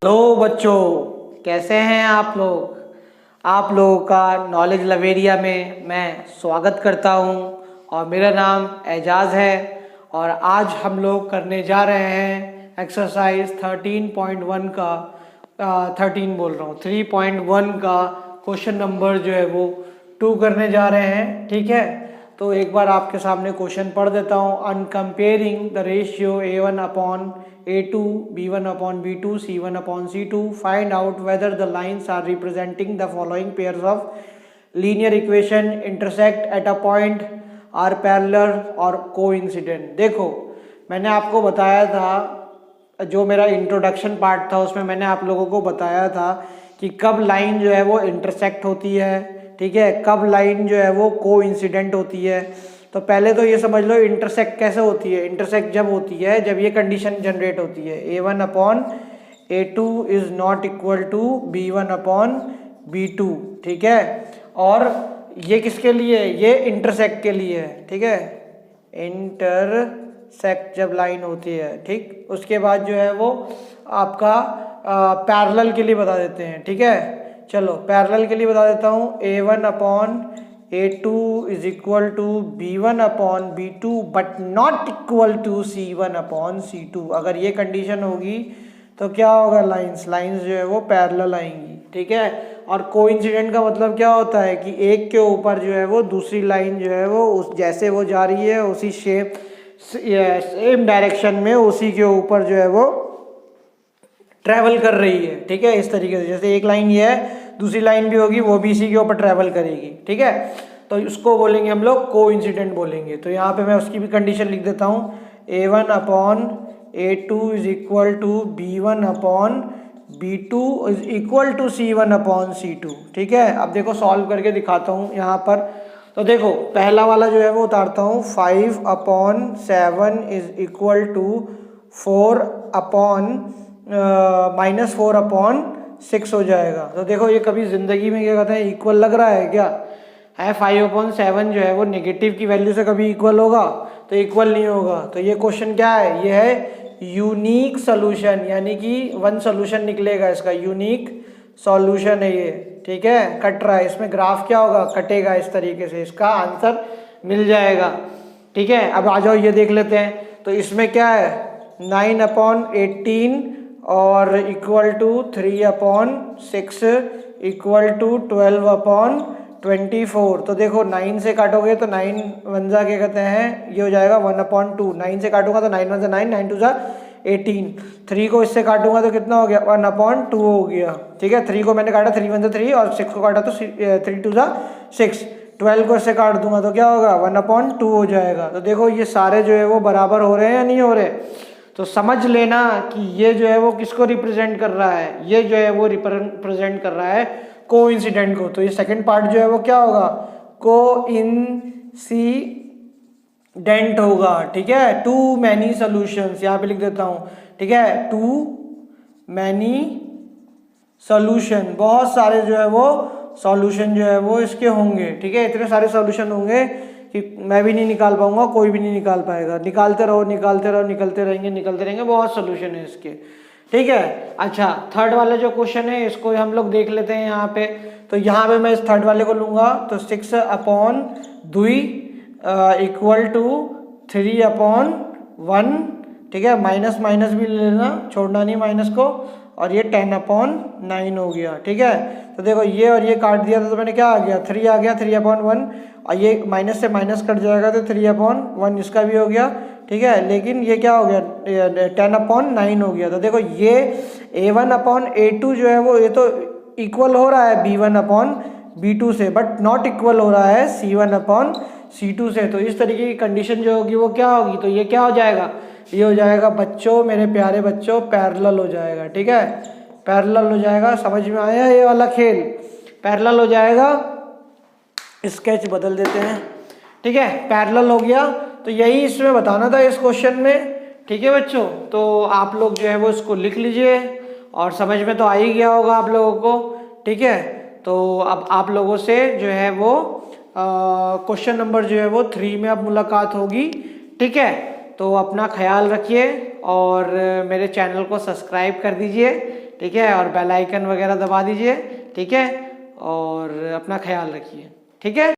Hello बच्चों, कैसे हैं आप लोग। आप लोगों का नॉलेज लवेरिया में मैं स्वागत करता हूं और मेरा नाम एजाज है। और आज हम लोग करने जा रहे हैं एक्सरसाइज 13.1 का 13 बोल रहा हूँ 3.1 का क्वेश्चन नंबर जो है वो 2 करने जा रहे हैं। ठीक है, तो एक बार आपके सामने क्वेश्चन पढ़ देता हूँ। On comparing the ratio A1 upon A2, B1 upon B2, C1 upon C2, find out whether the lines are representing the following pairs of linear equation intersect at a point, are parallel or coincident। देखो, मैंने आपको बताया था, जो मेरा introduction part था उसमें मैंने आप लोगों को बताया था कि कब लाइन जो है वो इंटरसेक्ट होती है, ठीक है, कब लाइन जो है वो कोइंसिडेंट होती है। तो पहले तो ये समझ लो इंटरसेक्ट कैसे होती है। इंटरसेक्ट जब होती है जब ये कंडीशन जनरेट होती है A1 upon A2 is not equal to B1 upon B2, ठीक है। और ये किसके लिए, ये इंटरसेक्ट के लिए है, ठीक है। इंटरसेक्ट जब लाइन होती है, ठीक, उसके बाद जो है वो आपका पैरेलल के लिए बता देते हैं, ठीक है। चलो पैरेलल के लिए बता देता हूँ। A1 upon A2 is equal to B1 upon B2 but not equal to C1 upon C2। अगर ये कंडीशन होगी तो क्या होगा, लाइंस जो है वो पैरेलल आएंगी, ठीक है। और कोइंसिडेंट का मतलब क्या होता है कि एक के ऊपर जो है वो दूसरी लाइन जो है वो उस जैसे वो जा रही है उसी शेप सेम डायरेक्शन में उसी के ऊपर जो है वो ट्रैवल कर रही है, ठीक है। इस तरीके से जैसे एक लाइन ये है, दूसरी लाइन भी होगी वो भी इसी के ऊपर ट्रैवल करेगी, ठीक है। तो इसको बोलेंगे हम लोग कोइंसिडेंट बोलेंगे। तो यहाँ पे मैं उसकी भी कंडीशन लिख देता हूँ। A1 upon A2 is equal to B1 upon B2 is equal to C1 upon C2, ठीक है। अब देखो सॉल्व करके दिखाता हूँ यहाँ पर। तो देखो पहला वाला जो है वो उतारता हूँ। 5 upon 7 is equal to 4 upon -4 upon 6 हो जाएगा। तो देखो ये कभी जिंदगी में क्या कहते हैं इक्वल लग रहा है क्या है। 5 अपॉन 7 जो है वो नेगेटिव की वैल्यू से कभी इक्वल होगा, तो इक्वल नहीं होगा। तो ये क्वेश्चन क्या है, ये है यूनिक सोल्यूशन, यानी कि वन सोल्यूशन निकलेगा इसका, यूनिक सॉल्यूशन है ये, ठीक है। कट रहा है, इसमें ग्राफ क्या होगा, कटेगा इस तरीके से, इसका आंसर मिल जाएगा, ठीक है। अब आ जाओ ये देख लेते हैं। तो इसमें क्या है 9 अपॉन 18 और equal to 3 upon 6 equal to 12 upon 24। तो देखो 9 से काटोगे तो 9 वन जा क्या कहते हैं, ये हो जाएगा 1 अपॉन 2। 9 से काटूंगा तो 9 वन जा 9, 9 टू जा 18। 3 को इससे काटूंगा तो कितना हो गया, 1 अपॉन 2 हो गया, ठीक है। 3 को मैंने काटा, 3 वन जा 3 और 6 को काटा तो 3 टू जा 6। 12 को इससे काट दूंगा तो क्या होगा, 1 अपॉन 2 हो जाएगा। तो देखो ये सारे जो है वो बराबर हो रहे हैं या नहीं हो रहे। तो समझ लेना कि ये जो है वो किसको रिप्रेजेंट कर रहा है, ये जो है वो रिप्रेजेंट कर रहा है कोइंसिडेंट को। तो ये सेकंड पार्ट जो है वो क्या होगा, कोइंसिडेंट होगा, ठीक है। टू मैनी सॉल्यूशंस यहाँ पे लिख देता हूँ, ठीक है। टू मैनी सॉल्यूशन, बहुत सारे जो है वो सॉल्यूशन जो है वो इसके होंगे, ठीक है। इतने सारे सॉल्यूशन होंगे कि मैं भी नहीं निकाल पाऊंगा, कोई भी नहीं निकाल पाएगा। निकालते रहो निकालते रहो, निकलते रहेंगे, बहुत सॉल्यूशन है इसके, ठीक है। अच्छा थर्ड वाला जो क्वेश्चन है इसको हम लोग देख लेते हैं यहाँ पे। तो यहाँ पे मैं इस थर्ड वाले को लूंगा तो 6 अपॉन 2 इक्वल टू 3 अपॉन 1, ठीक है। माइनस माइनस भी ले लेना, छोड़ना नहीं माइनस को। और ये 10 अपॉन 9 हो गया, ठीक है। तो देखो ये और ये काट दिया था तो मैंने क्या आ गया, 3 आ गया, 3 अपॉन 1। और ये माइनस से माइनस कट जाएगा तो 3 अपॉन 1 इसका भी हो गया, ठीक है। लेकिन ये क्या हो गया, 10 अपॉन 9 हो गया। तो देखो ये A1 अपॉन A2 जो है वो ये तो इक्वल हो रहा है B1 अपॉन B2 से, बट नॉट इक्वल हो रहा है C1 अपॉन C2 से। तो इस तरीके की कंडीशन जो होगी वो क्या होगी, तो ये क्या हो जाएगा, ये हो जाएगा बच्चों, मेरे प्यारे बच्चों, पैरेलल हो जाएगा, ठीक है। पैरेलल हो जाएगा, समझ में आया ये वाला खेल, पैरेलल हो जाएगा। स्केच बदल देते हैं, ठीक है। पैरेलल हो गया, तो यही इसमें बताना था इस क्वेश्चन में, ठीक है बच्चों। तो आप लोग जो है वो इसको लिख लीजिए और समझ में तो आ ही गया होगा आप लोगों को, ठीक है। तो अब आप लोगों से जो है वो क्वेश्चन नंबर जो है वो 3 में अब मुलाकात होगी, ठीक है। तो अपना ख्याल रखिए और मेरे चैनल को सब्सक्राइब कर दीजिए, ठीक है, और बेल आइकन वगैरह दबा दीजिए, ठीक है, और अपना ख्याल रखिए, ठीक है।